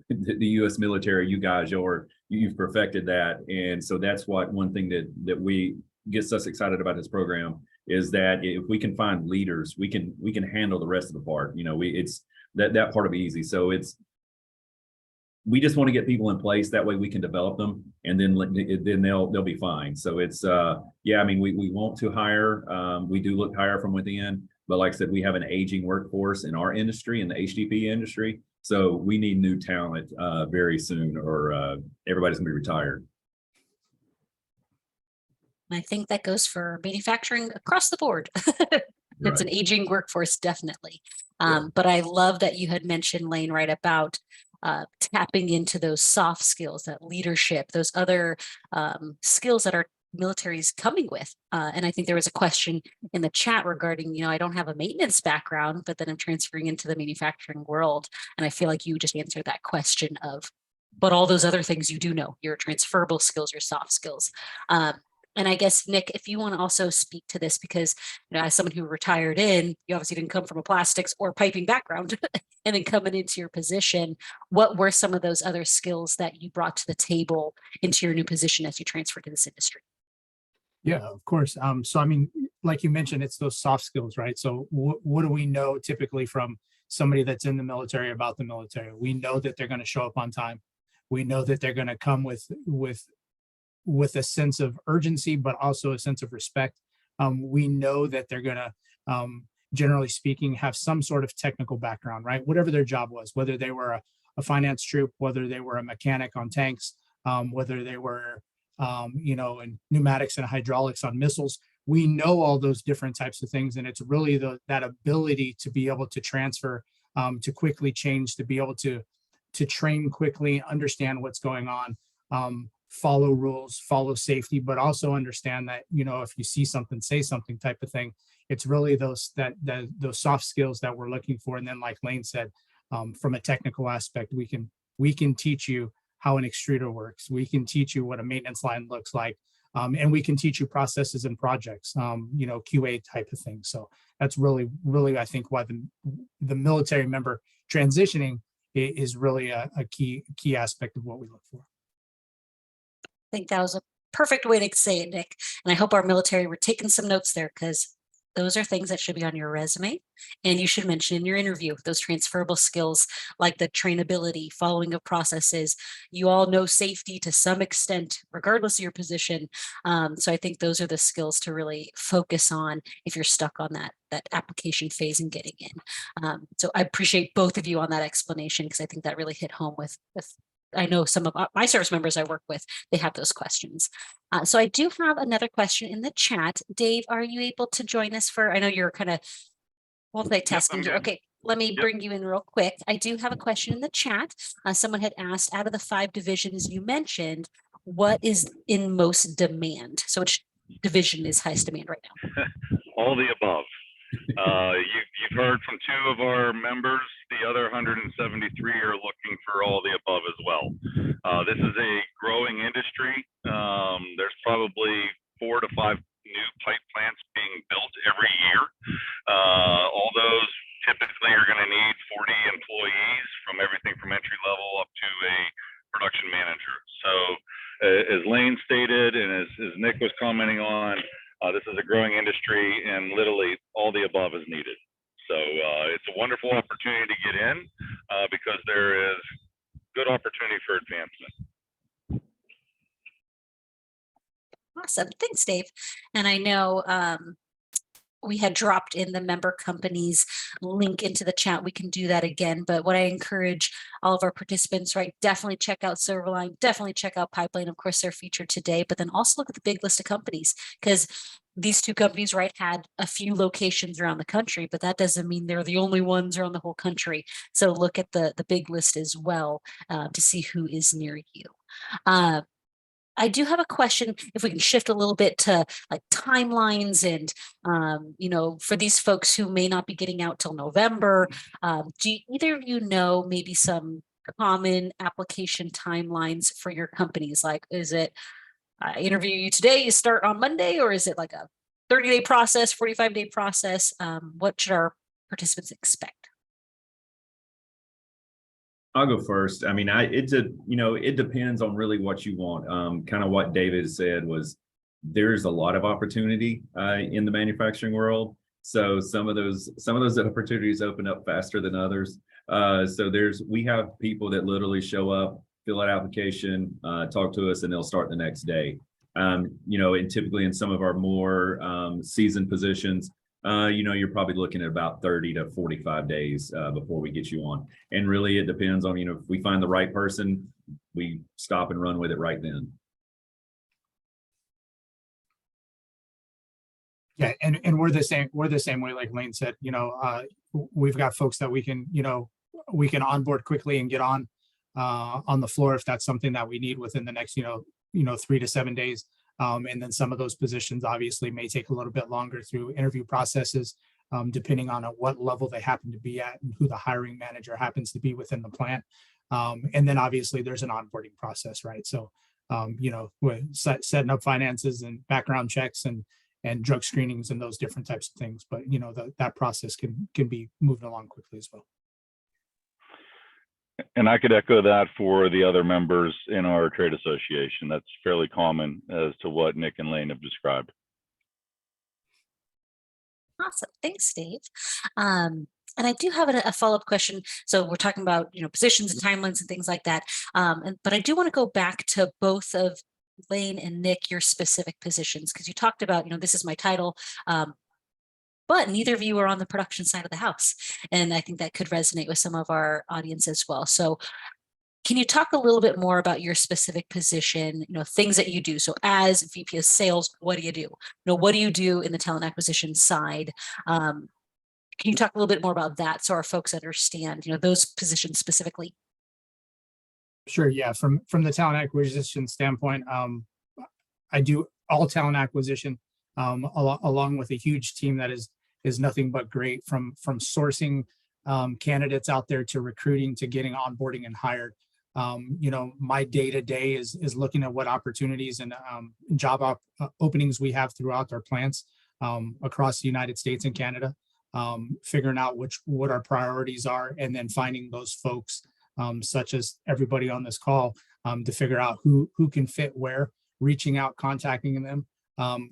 The U.S. military, you guys, you've perfected that, and so that's one thing that gets us excited about this program, is that if we can find leaders, we can handle the rest of the part. It's that part will be easy. So we just want to get people in place, that way we can develop them, and then they'll be fine. So it's we want to hire, we do look hire from within, but like I said, we have an aging workforce in our industry, in the HDP industry, so we need new talent very soon, or everybody's gonna be retired. I think that goes for manufacturing across the board. It's an aging workforce, definitely. But I love that you had mentioned, Lane, right, about tapping into those soft skills, that leadership, those other skills that our military is coming with. And I think there was a question in the chat regarding, I don't have a maintenance background, but then I'm transferring into the manufacturing world. And I feel like you just answered that question of, but all those other things you do know, your transferable skills, your soft skills. And I guess, Nick, if you want to also speak to this, because as someone who retired you obviously didn't come from a plastics or piping background, and then coming into your position, what were some of those other skills that you brought to the table into your new position as you transferred to this industry? Yeah, of course. So I mean, like you mentioned, it's those soft skills, right? So what do we know typically from somebody that's in the military about the military? We know that they're going to show up on time. We know that they're going to come with a sense of urgency, but also a sense of respect. We know that they're going to, generally speaking, have some sort of technical background, right? Whatever their job was, whether they were a finance troop, whether they were a mechanic on tanks, whether they were, in pneumatics and hydraulics on missiles. We know all those different types of things. And it's really that ability to be able to transfer, to quickly change, to be able to to train quickly, understand what's going on, follow rules, follow safety, but also understand that, you know, if you see something, say something type of thing. It's really those soft skills that we're looking for. And then, like Lane said, from a technical aspect, we can teach you how an extruder works. We can teach you what a maintenance line looks like. And we can teach you processes and projects, you know, QA type of thing. So that's really, I think, why the military member transitioning is really a key aspect of what we look for. I think that was a perfect way to say it, Nick. And I hope our military were taking some notes there, because those are things that should be on your resume, and you should mention in your interview those transferable skills like the trainability, following of processes. You all know safety to some extent, regardless of your position. So I think those are the skills to really focus on if you're stuck on that application phase and getting in. So I appreciate both of you on that explanation, because I think that really hit home with I know some of my service members I work with, they have those questions. So I do have another question in the chat. Dave, are you able to join us for, I know you're kind of multitasking here. Okay, let me bring you in real quick. I do have a question in the chat. Someone had asked, out of the 5 divisions you mentioned, what is in most demand? So which division is highest demand right now? All the above. You've heard from 2 of our members. The other 173 are looking for all the above as well. This is a growing industry. There's probably 4 to 5 new pipe plants being built every year. All those typically are going to need 40 employees, from everything from entry level up to a production manager. So as Lane stated, and as Nick was commenting on, this is a growing industry, and literally all the above is needed. So it's a wonderful opportunity to get in, because there is good opportunity for advancement. Awesome. Thanks, Dave. And I know we had dropped in the member companies link into the chat. We can do that again. But what I encourage all of our participants, right, definitely check out Silverline, definitely check out Pipeline. Of course, they're featured today, but then also look at the big list of companies, because these 2 companies, right, had a few locations around the country, but that doesn't mean they're the only ones around the whole country. So look at the big list as well, to see who is near you. I do have a question, if we can shift a little bit to like timelines and, you know, for these folks who may not be getting out till November, do either of you know maybe some common application timelines for your companies? Like, is it I interview you today, you start on Monday, or is it like a 30-day process, 45-day process? What should our participants expect? I'll go first. I mean, it depends on really what you want. Kind of what David said was, there's a lot of opportunity in the manufacturing world. So some of those opportunities open up faster than others. So we have people that literally show up, fill out application, talk to us, and they'll start the next day. You know, and typically in some of our more seasoned positions, you know, you're probably looking at about 30 to 45 days before we get you on. And really, it depends on, you know, if we find the right person, we stop and run with it right then. Yeah, and we're the same way, like Lane said. You know, we've got folks that we can onboard quickly and get on the floor if that's something that we need within the next 3 to 7 days. And then some of those positions obviously may take a little bit longer through interview processes, depending on what level they happen to be at and who the hiring manager happens to be within the plant. And then obviously there's an onboarding process, right? So, you know, we're setting up finances and background checks and drug screenings and those different types of things. But, you know, that process can be moved along quickly as well. And I could echo that for the other members in our trade association. That's fairly common as to what Nick and Lane have described. Awesome. Thanks, Dave. And I do have a follow-up question. So we're talking about, you know, positions and timelines and things like that. But I do want to go back to both of Lane and Nick, your specific positions, because you talked about, you know, this is my title. But neither of you are on the production side of the house. And I think that could resonate with some of our audience as well. So can you talk a little bit more about your specific position, you know, things that you do? So as VP of sales, what do you do? You know, what do you do in the talent acquisition side? Can you talk a little bit more about that so our folks understand, you know, those positions specifically? Sure. Yeah. From the talent acquisition standpoint, I do all talent acquisition, along with a huge team that is nothing but great, from sourcing candidates out there to recruiting to getting onboarding and hired. My day to day is looking at what opportunities and openings we have throughout our plants across the United States and Canada, figuring out what our priorities are, and then finding those folks, such as everybody on this call, to figure out who can fit where, reaching out, contacting them,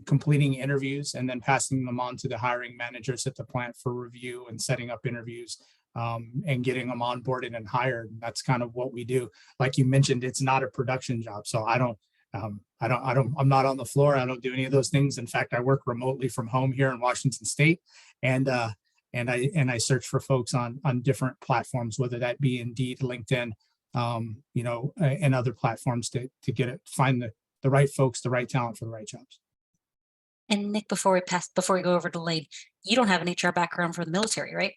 completing interviews, and then passing them on to the hiring managers at the plant for review and setting up interviews, and getting them onboarded and hired. That's kind of what we do. Like you mentioned, it's not a production job, so I'm not on the floor. I don't do any of those things. In fact, I work remotely from home here in Washington State, and I search for folks on different platforms, whether that be Indeed, LinkedIn, and other platforms to find the right folks, the right talent for the right jobs. And Nick, before we go over to Lane, you don't have an HR background from the military, right?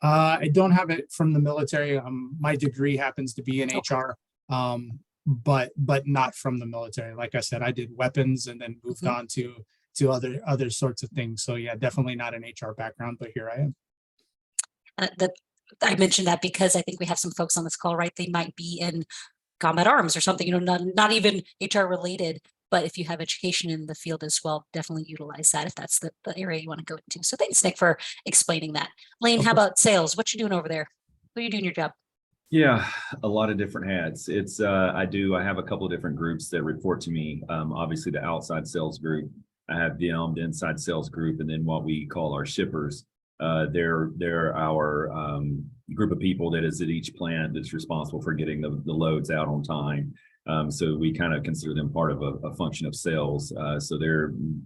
I don't have it from the military. My degree happens to be in Okay. HR, but not from the military. Like I said, I did weapons and then moved on to other sorts of things. So yeah, definitely not an HR background, but here I am. I mentioned that because I think we have some folks on this call, right? They might be in combat arms or something, not even HR related, but if you have education in the field as well, definitely utilize that if that's the area you want to go into. So thanks, Nick, for explaining that. Lane, how about sales? What you doing over there? What are you doing your job? Yeah, a lot of different hats. It's I have a couple of different groups that report to me. Obviously the outside sales group. I have the inside sales group, and then what we call our shippers. They're our group of people that is at each plant that's responsible for getting the loads out on time. So we kind of consider them part of a function of sales. So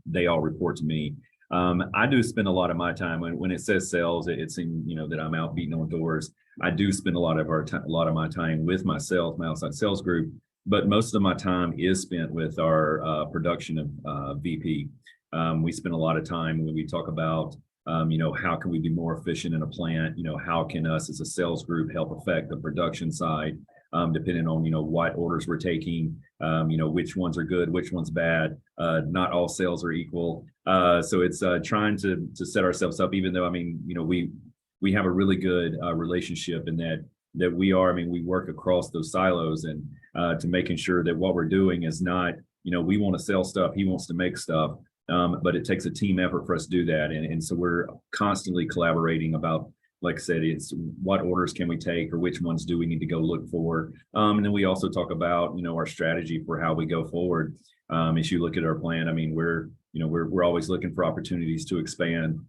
they all report to me. I do spend a lot of my time when it says sales, it seems that I'm out beating on doors. I do spend a lot of my time with my outside sales group, but most of my time is spent with our production of VP. We spend a lot of time when we talk about how can we be more efficient in a plant? How can us as a sales group help affect the production side, depending on what orders we're taking, which ones are good, which one's bad. Not all sales are equal. So it's trying to set ourselves up, even though we have a really good relationship in that we work across those silos, and to making sure that what we're doing is not, we want to sell stuff, he wants to make stuff. But it takes a team effort for us to do that. And so we're constantly collaborating about, like I said, it's what orders can we take, or which ones do we need to go look for. And then we also talk about, our strategy for how we go forward. As you look at our plan, we're always looking for opportunities to expand.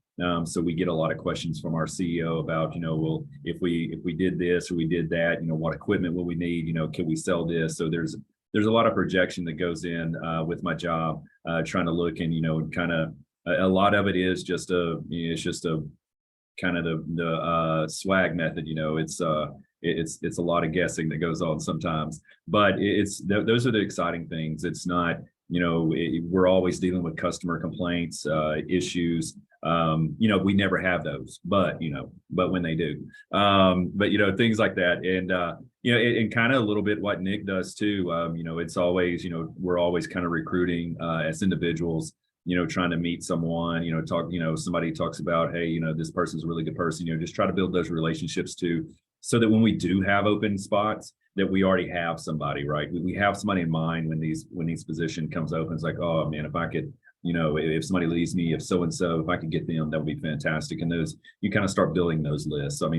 So we get a lot of questions from our CEO about, well, if we did this or we did that, what equipment will we need? Can we sell this? So there's a lot of projection that goes in with my job, trying to look, and kind of a lot of it is just kind of the swag method. It's a lot of guessing that goes on sometimes, but those are the exciting things. It's not, we're always dealing with customer complaints, issues. We never have those, but when they do, but things like that. And and kind of a little bit what Nick does too. It's always, we're always kind of recruiting as individuals, trying to meet someone, talk, somebody talks about, hey, this person's a really good person, just try to build those relationships too, so that when we do have open spots, that we already have somebody, right? We have somebody in mind when these position comes open. It's like, oh man, if I could, if somebody leaves me, if so-and-so, if I could get them, that would be fantastic. And those, you kind of start building those lists. So,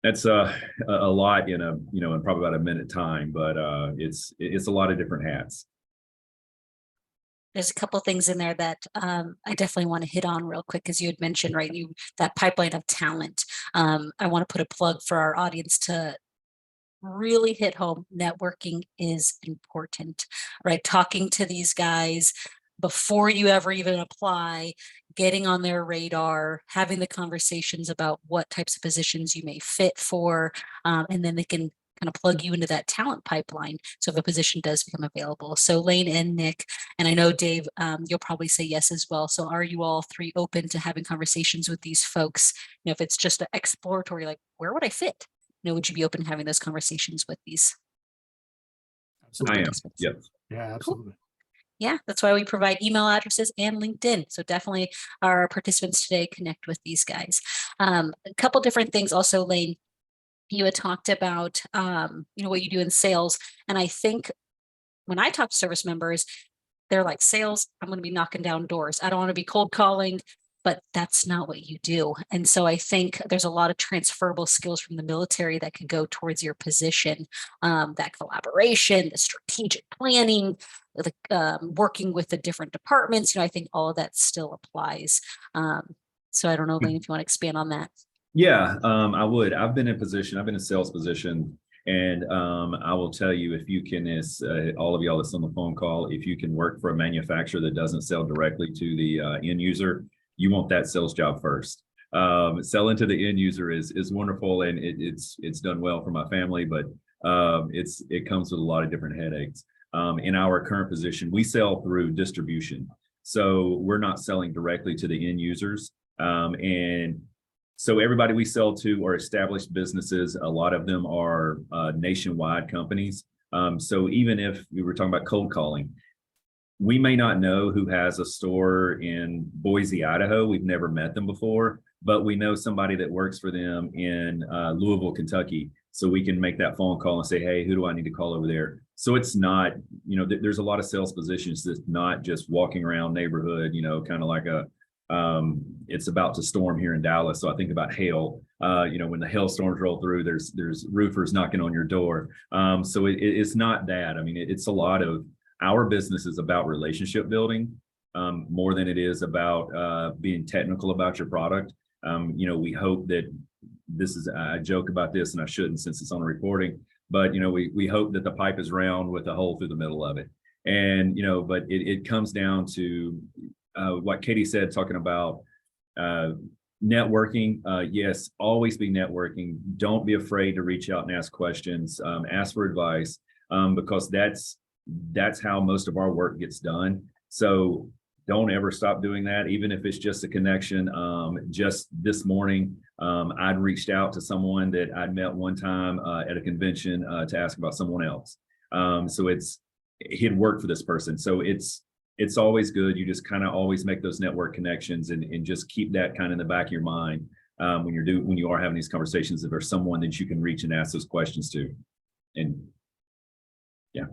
that's a lot in in probably about a minute time, but it's a lot of different hats. There's a couple of things in there that I definitely want to hit on real quick, as you had mentioned, right? That pipeline of talent. I want to put a plug for our audience to really hit home. Networking is important, right? Talking to these guys before you ever even apply, getting on their radar, having the conversations about what types of positions you may fit for, and then they can kind of plug you into that talent pipeline. So if a position does become available. So Lane and Nick, and I know Dave, you'll probably say yes as well. So are you all three open to having conversations with these folks? If it's just an exploratory, like, where would I fit? would you be open to having those conversations with these? I am. participants? Yep. Yeah, absolutely. Yeah, that's why we provide email addresses and LinkedIn. So definitely our participants today connect with these guys. A couple different things also, Lane, you had talked about, what you do in sales. And I think when I talk to service members, they're like, sales, I'm going to be knocking down doors. I don't want to be cold calling, but that's not what you do. And so I think there's a lot of transferable skills from the military that could go towards your position, that collaboration, the strategic planning, the working with the different departments. I think all of that still applies. So I don't know, Lane, if you want to expand on that. Yeah, I would. I've been in a sales position, and I will tell you, if you can, all of y'all that's on the phone call, if you can work for a manufacturer that doesn't sell directly to the end user, you want that sales job first. Selling to the end user is wonderful, and it's done well for my family, but it comes with a lot of different headaches. In our current position, we sell through distribution, so we're not selling directly to the end users, and so everybody we sell to are established businesses. A lot of them are nationwide companies. So even if we were talking about cold calling, we may not know who has a store in Boise, Idaho. We've never met them before, but we know somebody that works for them in Louisville, Kentucky. So we can make that phone call and say, hey, who do I need to call over there? So it's not, there's a lot of sales positions that's not just walking around neighborhood, kind of like it's about to storm here in Dallas. So I think about hail, when the hailstorms roll through, there's roofers knocking on your door. So it's not that. I mean, it's a lot of our business is about relationship building, more than it is about being technical about your product. We hope that I joke about this, and I shouldn't since it's on a recording, but we hope that the pipe is round with a hole through the middle of it. And but it comes down to what Katie said, talking about networking. Yes, always be networking. Don't be afraid to reach out and ask questions, ask for advice, because that's how most of our work gets done. So don't ever stop doing that, even if it's just a connection. Just this morning, I'd reached out to someone that I'd met one time at a convention to ask about someone else. So he'd worked for this person. So it's always good. You just kind of always make those network connections and just keep that kind of in the back of your mind when you are having these conversations, if there's someone that you can reach and ask those questions to. And yeah.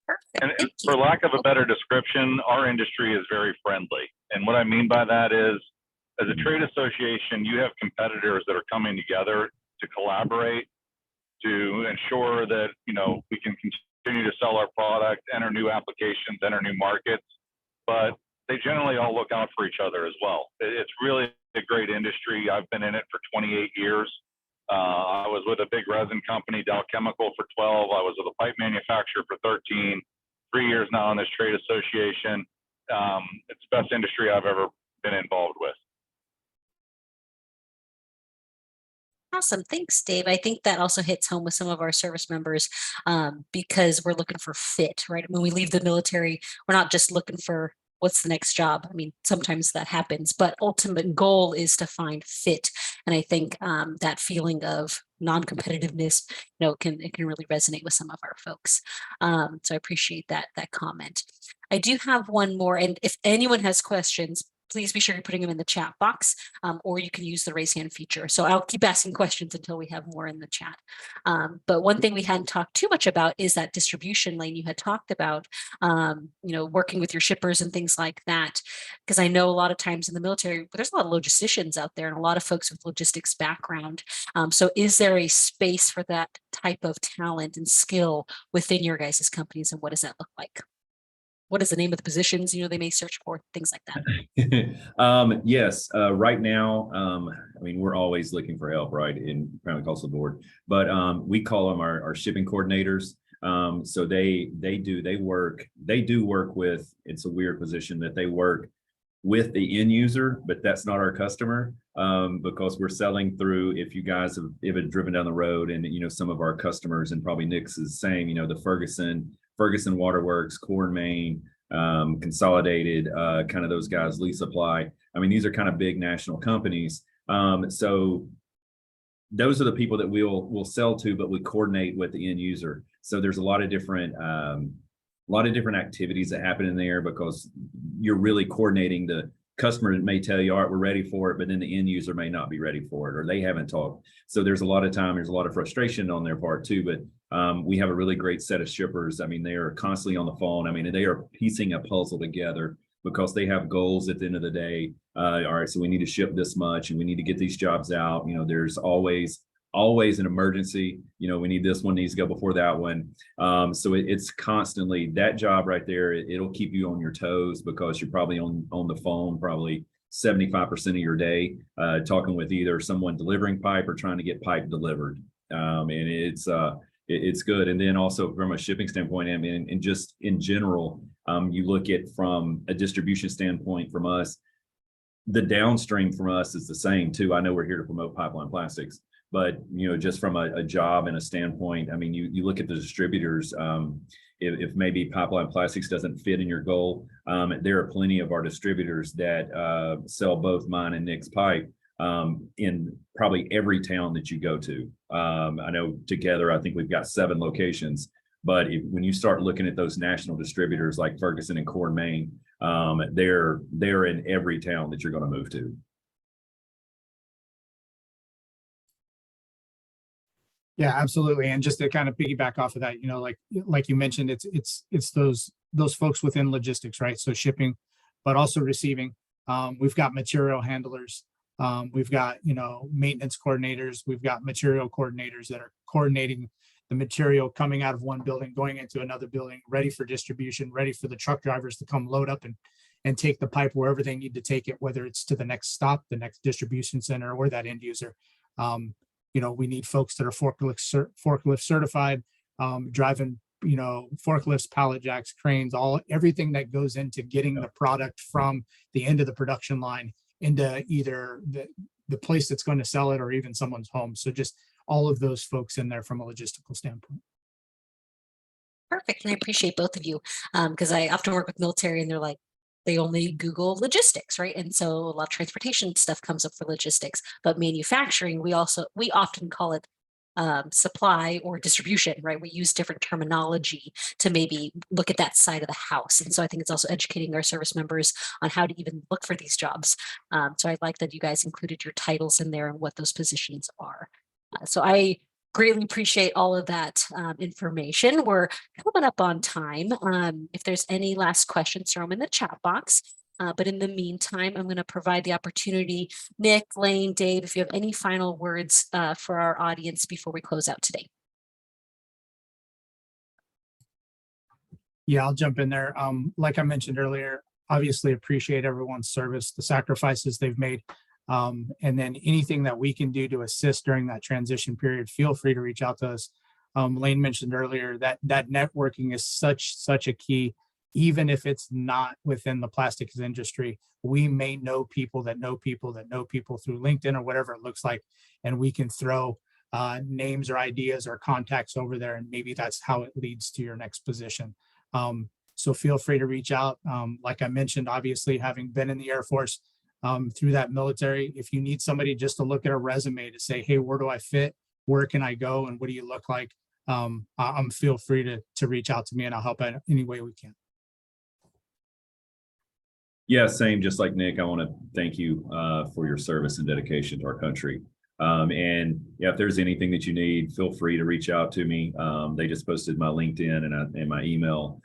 Perfect. And for lack of a better description, our industry is very friendly. And what I mean by that is, as a trade association, you have competitors that are coming together to collaborate to ensure that, we can continue to sell our product, enter new applications, enter new markets, but they generally all look out for each other as well. It's really a great industry. I've been in it for 28 years. I was with a big resin company, Dow Chemical, for 12. I was with a pipe manufacturer for 13. 3 years now in this trade association. It's the best industry I've ever been involved with. Awesome. Thanks, Dave. I think that also hits home with some of our service members because we're looking for fit, right? When we leave the military, we're not just looking for what's the next job. I mean, sometimes that happens, but ultimate goal is to find fit. And I think that feeling of non-competitiveness, it can really resonate with some of our folks. So I appreciate that comment. I do have one more, and if anyone has questions, please be sure you're putting them in the chat box, or you can use the raise hand feature. So I'll keep asking questions until we have more in the chat. But one thing we hadn't talked too much about is that distribution lane you had talked about, working with your shippers and things like that. Because I know a lot of times in the military, there's a lot of logisticians out there and a lot of folks with logistics background. So is there a space for that type of talent and skill within your guys' companies, and what does that look like? What is the name of the positions, they may search for, things like that? Yes, right now, I mean, we're always looking for help, right, in probably across the board, but we call them our shipping coordinators. So they do work with, it's a weird position that they work with the end user, but that's not our customer, because we're selling through, if you guys have driven down the road and, some of our customers, and probably Nick's is the same, the Ferguson Waterworks, Core & Main, Consolidated, kind of those guys, Lee Supply. I mean, these are kind of big national companies. So those are the people that we'll sell to, but we coordinate with the end user. So there's a lot of different activities that happen in there because you're really coordinating. The customer may tell you, all right, we're ready for it, but then the end user may not be ready for it, or they haven't talked. So there's a lot of time, there's a lot of frustration on their part too, but we have a really great set of shippers. I mean, they are constantly on the phone. I mean, they are piecing a puzzle together because they have goals at the end of the day. All right, so we need to ship this much and we need to get these jobs out. There's always an emergency. We need this one needs to go before that one. So it's constantly that job right there. It'll keep you on your toes because you're probably on the phone probably 75% of your day, talking with either someone delivering pipe or trying to get pipe delivered. And it's good. And then also from a shipping standpoint, I mean, and just in general, you look at from a distribution standpoint from us, the downstream from us is the same too. I know we're here to promote Pipeline Plastics, but just from a job and a standpoint, I mean, you look at the distributors, if maybe Pipeline Plastics doesn't fit in your goal, there are plenty of our distributors that sell both mine and Nick's pipe in probably every town that you go to. I know together, I think we've got 7 locations, but when you start looking at those national distributors like Ferguson and Core Maine, they're in every town that you're going to move to. Yeah, absolutely. And just to kind of piggyback off of that, like you mentioned, it's those folks within logistics, right? So shipping, but also receiving. We've got material handlers. We've got, maintenance coordinators. We've got material coordinators that are coordinating the material coming out of one building, going into another building, ready for distribution, ready for the truck drivers to come load up and take the pipe wherever they need to take it, whether it's to the next stop, the next distribution center, or that end user. We need folks that are forklift certified, driving, forklifts, pallet jacks, cranes, everything that goes into getting the product from the end of the production line into either the place that's going to sell it or even someone's home. So just all of those folks in there from a logistical standpoint. Perfect. And I appreciate both of you because I often work with military and they're like, they only Google logistics, right? And so a lot of transportation stuff comes up for logistics, but manufacturing, we often call it supply or distribution, right? We use different terminology to maybe look at that side of the house. And so I think it's also educating our service members on how to even look for these jobs. So I like that you guys included your titles in there and what those positions are. So I greatly appreciate all of that information. We're coming up on time. If there's any last questions, throw them in the chat box. But in the meantime, I'm going to provide the opportunity, Nick, Lane, Dave, if you have any final words for our audience before we close out today. Yeah, I'll jump in there. Like I mentioned earlier, obviously appreciate everyone's service, the sacrifices they've made. And then anything that we can do to assist during that transition period, feel free to reach out to us. Lane mentioned earlier that networking is such a key, even if it's not within the plastics industry. We may know people that know people that know people through LinkedIn or whatever it looks like, and we can throw names or ideas or contacts over there, and maybe that's how it leads to your next position. So feel free to reach out. Like I mentioned, obviously having been in the Air Force, through that military, if you need somebody just to look at a resume to say, hey, where do I fit? Where can I go? And what do you look like? Feel free to reach out to me and I'll help out any way we can. Yeah, same. Just like Nick, I want to thank you for your service and dedication to our country. And yeah, if there's anything that you need, feel free to reach out to me. They just posted my LinkedIn and my email.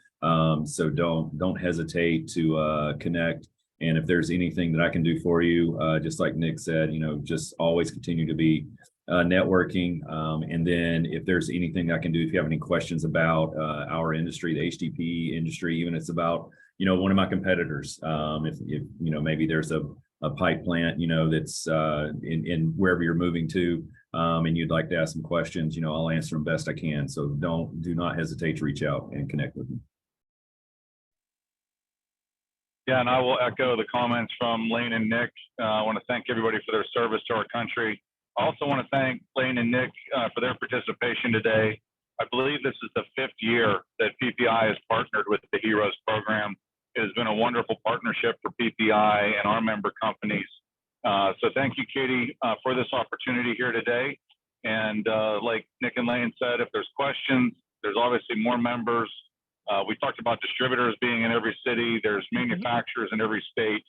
So don't hesitate to connect. And if there's anything that I can do for you, just like Nick said, just always continue to be networking. And then if there's anything I can do, if you have any questions about our industry, the HDPE industry, even if it's about, one of my competitors, if maybe there's a pipe plant, that's in wherever you're moving to, and you'd like to ask some questions, I'll answer them best I can. So do not hesitate to reach out and connect with me. Yeah, and I will echo the comments from Lane and Nick. I want to thank everybody for their service to our country. I also want to thank Lane and Nick for their participation today. I believe this is the 5th year that PPI has partnered with the HEROES program. It has been a wonderful partnership for PPI and our member companies. So thank you, Katie, for this opportunity here today. And like Nick and Lane said, if there's questions, there's obviously more members. We talked about distributors being in every city. There's manufacturers in every state.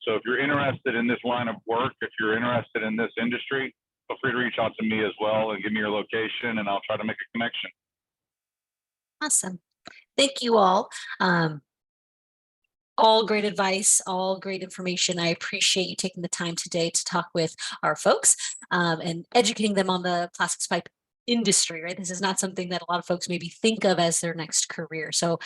So if you're interested in this line of work, if you're interested in this industry, feel free to reach out to me as well and give me your location, and I'll try to make a connection. Awesome. Thank you all. All great advice, all great information. I appreciate you taking the time today to talk with our folks and educating them on the plastics pipe industry, right? This is not something that a lot of folks maybe think of as their next career. So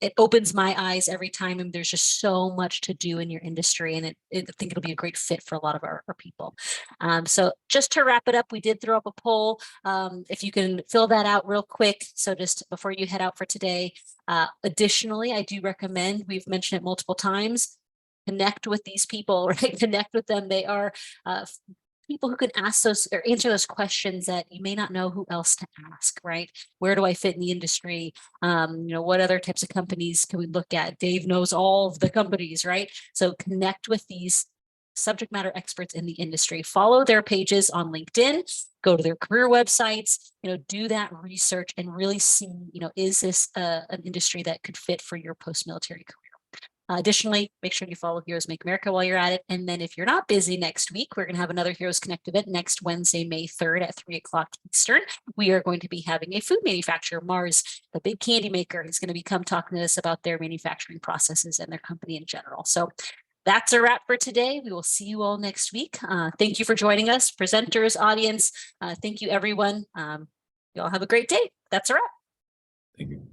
it opens my eyes every time, and there's just so much to do in your industry, and I think it'll be a great fit for a lot of our people. So just to wrap it up, we did throw up a poll. If you can fill that out real quick. So just before you head out for today. Additionally, I do recommend, we've mentioned it multiple times, connect with these people, right? Connect with them. They are people who can ask those or answer those questions that you may not know who else to ask, right? Where do I fit in the industry? What other types of companies can we look at? Dave knows all of the companies, right? So connect with these subject matter experts in the industry. Follow their pages on LinkedIn, go to their career websites, do that research and really see, is this an industry that could fit for your post-military career? Additionally, make sure you follow Heroes Make America while you're at it. And then if you're not busy next week, we're going to have another Heroes Connect event next Wednesday, May 3rd at 3 o'clock Eastern. We are going to be having a food manufacturer, Mars, the big candy maker, is going to be talking to us about their manufacturing processes and their company in general. So that's a wrap for today. We will see you all next week. Thank you for joining us, presenters, audience. Thank you, everyone. You all have a great day. That's a wrap. Thank you.